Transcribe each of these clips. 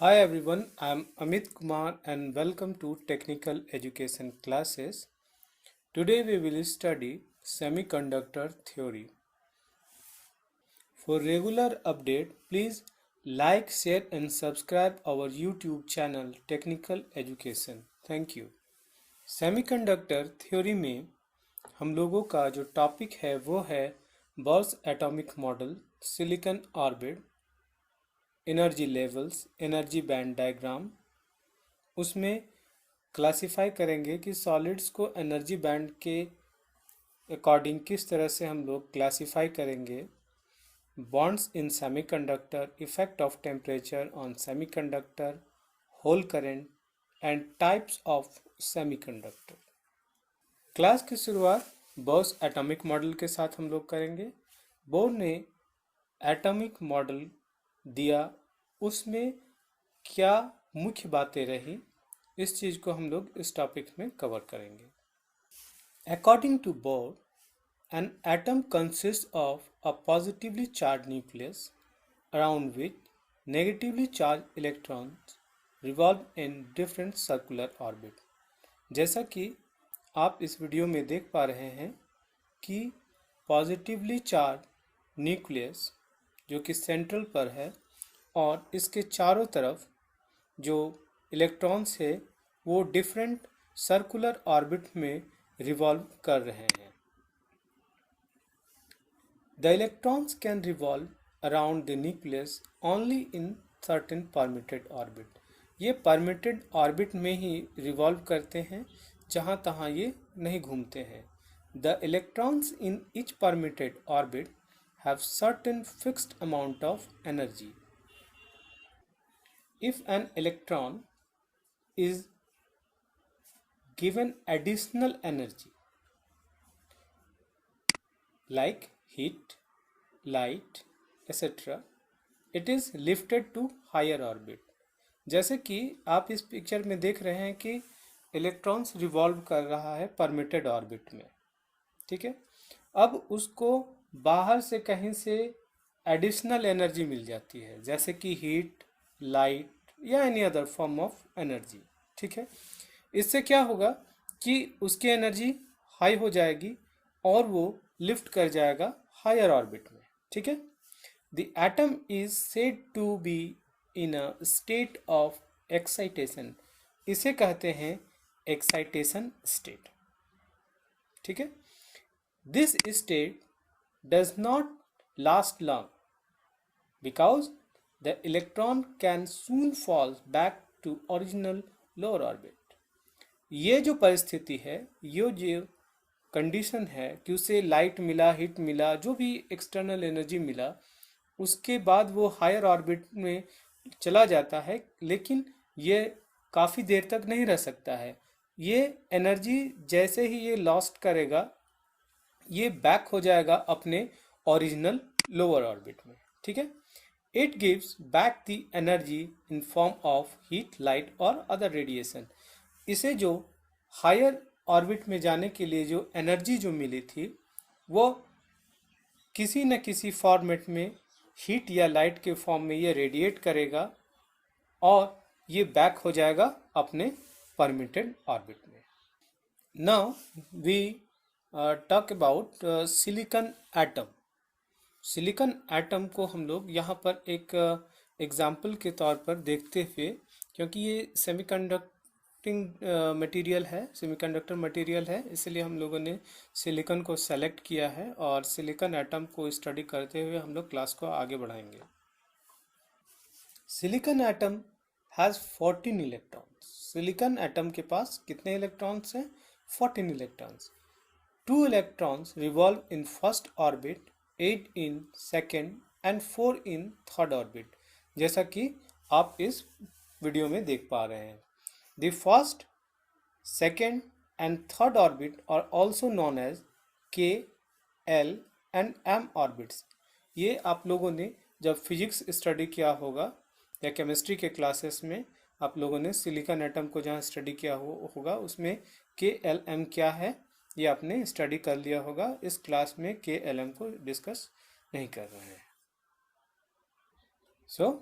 Hi everyone, I am Amit Kumar and welcome to Technical Education classes. Today we will study semiconductor theory. For regular update, please like, share and subscribe our YouTube channel Technical Education. Thank you. Semiconductor theory में हम लोगों का जो topic है वो है Bohr's atomic model, silicon orbit, energy levels, energy band diagram. उसमें classify करेंगे कि सॉलिड्स को एनर्जी बैंड के अकॉर्डिंग किस तरह से हम लोग क्लासिफाई करेंगे। Bonds in semiconductor, effect of temperature on semiconductor, hole current and types of semiconductor. Class की शुरुआत बोर्स एटॉमिक मॉडल के साथ हम लोग करेंगे। बोर ने एटॉमिक मॉडल दिया, उसमें क्या मुख्य बातें रही, इस चीज़ को हम लोग इस टॉपिक में कवर करेंगे। According to Bohr, an atom consists of a positively charged nucleus around which negatively charged electrons revolve in different circular orbit। जैसा कि आप इस वीडियो में देख पा रहे हैं कि पॉजिटिवली चार्ज न्यूक्लियस जो कि सेंट्रल पर है और इसके चारों तरफ जो इलेक्ट्रॉन्स है वो डिफरेंट सर्कुलर ऑर्बिट में रिवॉल्व कर रहे हैं। The electrons can revolve around the nucleus only in certain permitted orbit। ये permitted orbit में ही रिवॉल्व करते हैं, जहाँ तहाँ ये नहीं घूमते हैं। The electrons in each permitted orbit have certain fixed amount of energy। If an electron is given additional energy like heat, light, etc., it is lifted to higher orbit। जैसे कि आप इस पिक्चर में देख रहे हैं कि इलेक्ट्रॉन्स रिवॉल्व कर रहा है परमिटेड ऑर्बिट में, ठीक है। अब उसको बाहर से कहीं से एडिशनल एनर्जी मिल जाती है, जैसे कि हीट, लाइट या any other form of energy, ठीक है। इससे क्या होगा कि उसकी एनर्जी हाई हो जाएगी और वो लिफ्ट कर जाएगा हायर ऑर्बिट में, ठीक है। The atom is said to be in a state of excitation. इसे कहते हैं एक्साइटेशन स्टेट, ठीक है। This state does not last long because the electron can soon fall back to original lower orbit. ये जो परिस्थिति है, ये जो कंडीशन है कि उसे लाइट मिला, हीट मिला, जो भी एक्सटर्नल एनर्जी मिला, उसके बाद वो हायर ऑर्बिट में चला जाता है, लेकिन ये काफ़ी देर तक नहीं रह सकता है। ये एनर्जी जैसे ही ये लॉस्ट करेगा, ये बैक हो जाएगा अपने ओरिजिनल लोअर ऑर्बिट में, ठीक है। It gives back the energy in form of heat, light और अदर रेडिएशन। इसे जो हायर ऑर्बिट में जाने के लिए जो एनर्जी जो मिली थी, वो किसी न किसी फॉर्मेट में हीट या लाइट के फॉर्म में ये रेडिएट करेगा और ये बैक हो जाएगा अपने परमिटेड ऑर्बिट में। Now we talk about silicon atom. Silicon atom को हम लोग यहाँ पर एक एग्जाम्पल के तौर पर देखते हुए, क्योंकि ये मटेरियल है, सेमीकंडक्टर मटेरियल है, इसलिए हम लोगों ने सिलिकॉन को सेलेक्ट किया है और सिलिकॉन एटम को स्टडी करते हुए हम लोग क्लास को आगे बढ़ाएंगे। Silicon atom has 14 electrons. Silicon atom के पास कितने इलेक्ट्रॉन्स हैं? 14 electrons. 2 electrons revolve in first orbit, 8 in second and 4 in third orbit, जैसा कि आप इस वीडियो में देख पा रहे हैं। The first, second and third orbit are also known as K, L and M orbits। ये आप लोगों ने जब फिजिक्स स्टडी किया होगा या केमिस्ट्री के क्लासेस में, आप लोगों ने सिलिकॉन एटम को जहाँ स्टडी किया होगा उसमें K, L, M क्या है ये आपने स्टडी कर लिया होगा। इस क्लास में K, L, M को डिस्कस नहीं कर रहे हैं। सो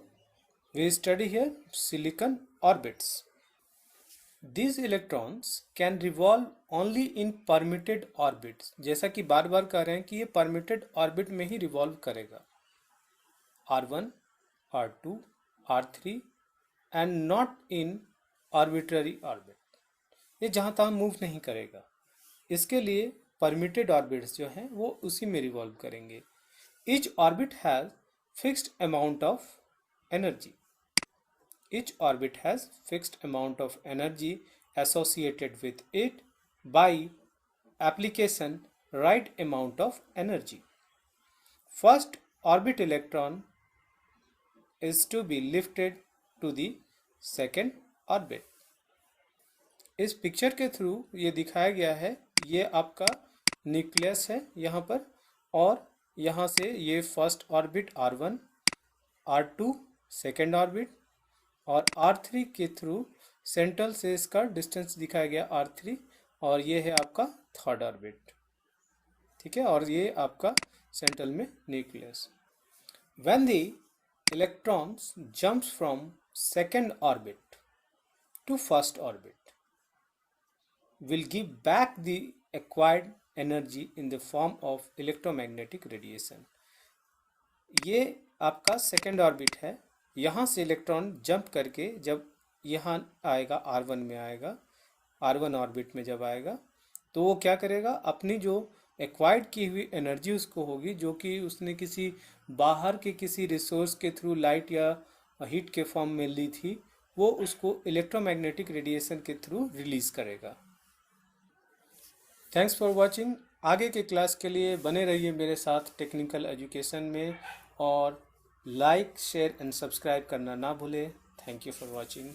We study here silicon orbits. These electrons can revolve only in permitted orbits. जैसा कि बार बार कह रहे हैं कि ये permitted orbit में ही revolve करेगा, R1, R2, R3 and not in arbitrary orbit. ये जहाँ तहाँ मूव नहीं करेगा। इसके लिए परमिटेड ऑर्बिट्स जो हैं वो उसी में रिवॉल्व करेंगे। Each orbit has fixed amount of energy. Each orbit has fixed amount of energy associated with it by application right amount of energy. First orbit electron is to be lifted to the second orbit. इस picture के through ये दिखाया गया है, ये आपका nucleus है यहाँ पर, और यहाँ से ये first orbit R1, R2 second orbit, और R3 के थ्रू सेंट्रल से इसका डिस्टेंस दिखाया गया R3, और ये है आपका थर्ड ऑर्बिट। ठीक है, और ये आपका सेंट्रल में nucleus. When the electrons jumps from second orbit to first orbit will give back the acquired energy in the form of electromagnetic radiation. ये आपका सेकेंड ऑर्बिट है। यहाँ से इलेक्ट्रॉन जंप करके जब यहाँ आएगा, R1 में आएगा, R1 ऑर्बिट में जब आएगा, तो वो क्या करेगा, अपनी जो एक्वायर्ड की हुई एनर्जी उसको होगी, जो कि उसने किसी बाहर के किसी रिसोर्स के थ्रू लाइट या हीट के फॉर्म में ली थी, वो उसको इलेक्ट्रोमैग्नेटिक रेडिएशन के थ्रू रिलीज करेगा। Thanks for watching. आगे के क्लास के लिए बने रहिए मेरे साथ टेक्निकल एजुकेशन में, और लाइक शेयर एंड सब्सक्राइब करना ना भूलें। Thank you for watching.